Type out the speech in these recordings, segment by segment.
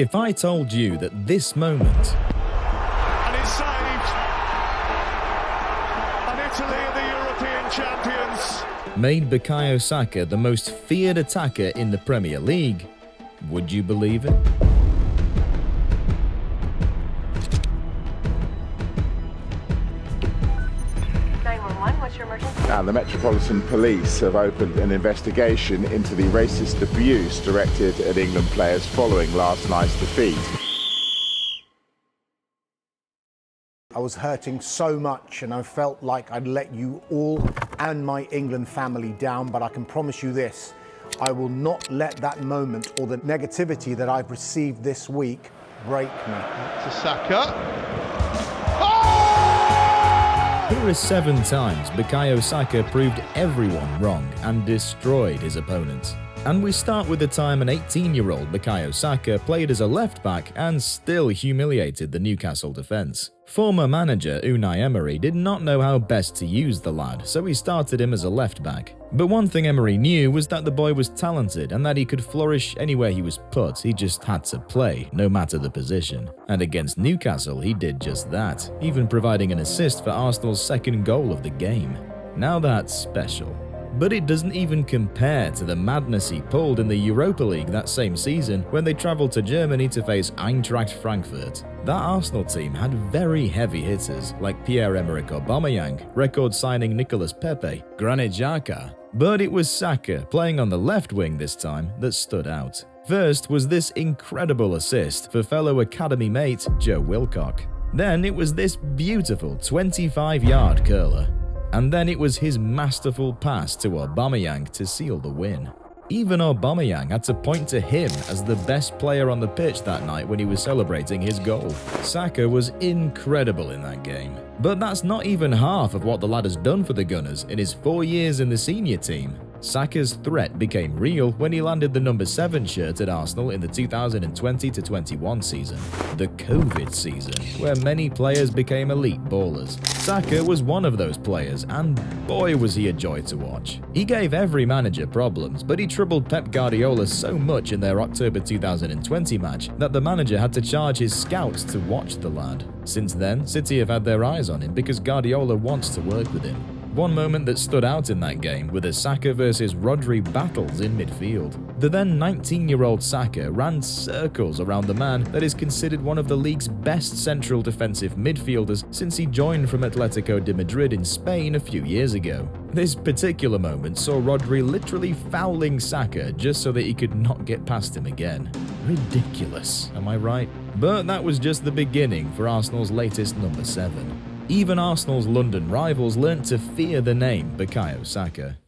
If I told you that this moment, And it's saved. And Italy are the European champions. made Bukayo Saka the most feared attacker in the Premier League, would you believe it? 911, what's your emergency? Now, the Metropolitan Police have opened an investigation into the racist abuse directed at England players following last night's defeat. I was hurting so much and I felt like I'd let you all and my England family down, but I can promise you this, I will not let that moment or the negativity that I've received this week break me. To Saka. Here are 7 times Bukayo Saka proved everyone wrong and destroyed his opponents. And we start with the time an 18-year-old Bukayo Saka played as a left-back and still humiliated the Newcastle defence. Former manager Unai Emery did not know how best to use the lad, so he started him as a left-back. But one thing Emery knew was that the boy was talented and that he could flourish anywhere he was put. He just had to play, no matter the position. And against Newcastle, he did just that, even providing an assist for Arsenal's second goal of the game. Now that's special. But it doesn't even compare to the madness he pulled in the Europa League that same season when they travelled to Germany to face Eintracht Frankfurt. That Arsenal team had very heavy hitters like Pierre-Emerick Aubameyang, record signing Nicolas Pepe, Granit Xhaka. But it was Saka, playing on the left wing this time, that stood out. First was this incredible assist for fellow academy mate Joe Wilcock. Then it was this beautiful 25-yard curler. And then it was his masterful pass to Aubameyang to seal the win. Even Aubameyang had to point to him as the best player on the pitch that night when he was celebrating his goal. Saka was incredible in that game. But that's not even half of what the lad has done for the Gunners in his 4 years in the senior team. Saka's threat became real when he landed the number 7 shirt at Arsenal in the 2020-21 season, the COVID season, where many players became elite ballers. Saka was one of those players, and boy was he a joy to watch. He gave every manager problems, but he troubled Pep Guardiola so much in their October 2020 match that the manager had to charge his scouts to watch the lad. Since then, City have had their eyes on him because Guardiola wants to work with him. One moment that stood out in that game were the Saka versus Rodri battles in midfield. The then 19-year-old Saka ran circles around the man that is considered one of the league's best central defensive midfielders since he joined from Atletico de Madrid in Spain a few years ago. This particular moment saw Rodri literally fouling Saka just so that he could not get past him again. Ridiculous, am I right? But that was just the beginning for Arsenal's latest number 7. Even Arsenal's London rivals learnt to fear the name Bukayo Saka.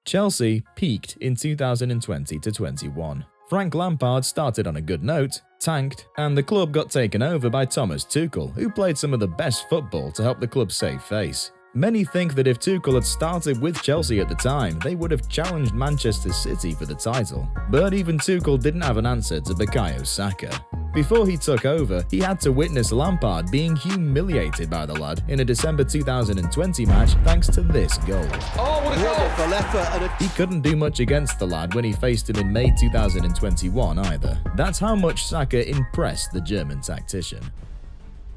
Chelsea peaked in 2020-21. Frank Lampard started on a good note, tanked, and the club got taken over by Thomas Tuchel, who played some of the best football to help the club save face. Many think that if Tuchel had started with Chelsea at the time, they would have challenged Manchester City for the title. But even Tuchel didn't have an answer to Bukayo Saka. Before he took over, he had to witness Lampard being humiliated by the lad in a December 2020 match thanks to this goal. Oh, what a goal! He couldn't do much against the lad when he faced him in May 2021 either. That's how much Saka impressed the German tactician.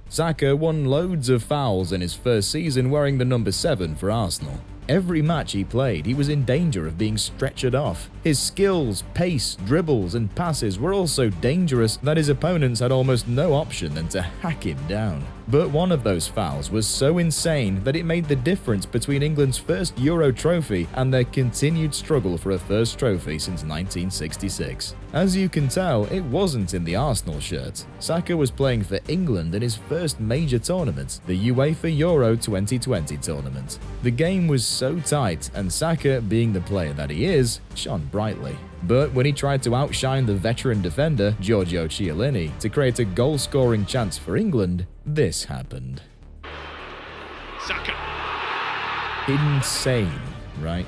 Saka won loads of fouls in his first season wearing the number 7 for Arsenal. Every match he played, he was in danger of being stretchered off. His skills, pace, dribbles, and passes were all so dangerous that his opponents had almost no option than to hack him down. But one of those fouls was so insane that it made the difference between England's first Euro trophy and their continued struggle for a first trophy since 1966. As you can tell, it wasn't in the Arsenal shirt. Saka was playing for England in his first major tournament, the UEFA Euro 2020 tournament. The game was so tight, and Saka, being the player that he is, shone brightly. But when he tried to outshine the veteran defender, Giorgio Chiellini, to create a goal-scoring chance for England, this happened. Saka. Insane, right?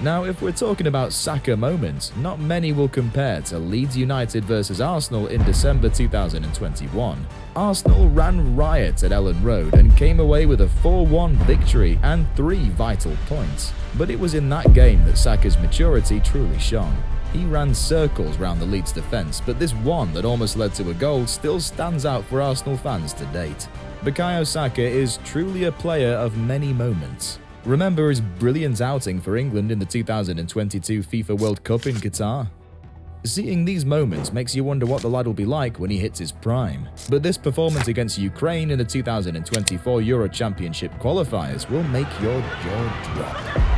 Now, if we're talking about Saka moments, not many will compare to Leeds United versus Arsenal in December 2021. Arsenal ran riot at Ellen Road and came away with a 4-1 victory and 3 vital points. But it was in that game that Saka's maturity truly shone. He ran circles round the Leeds defence, but this one that almost led to a goal still stands out for Arsenal fans to date. Bukayo Saka is truly a player of many moments. Remember his brilliant outing for England in the 2022 FIFA World Cup in Qatar? Seeing these moments makes you wonder what the lad will be like when he hits his prime. But this performance against Ukraine in the 2024 Euro Championship qualifiers will make your jaw drop.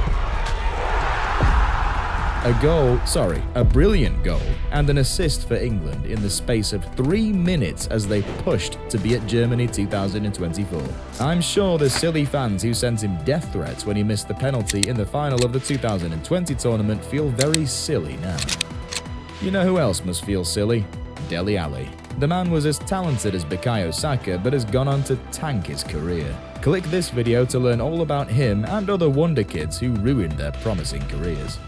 A brilliant goal and an assist for England in the space of 3 minutes as they pushed to be at Germany 2024. I'm sure the silly fans who sent him death threats when he missed the penalty in the final of the 2020 tournament feel very silly now. You know who else must feel silly? Dele Alli. The man was as talented as Bukayo Saka but has gone on to tank his career. Click this video to learn all about him and other wonder kids who ruined their promising careers.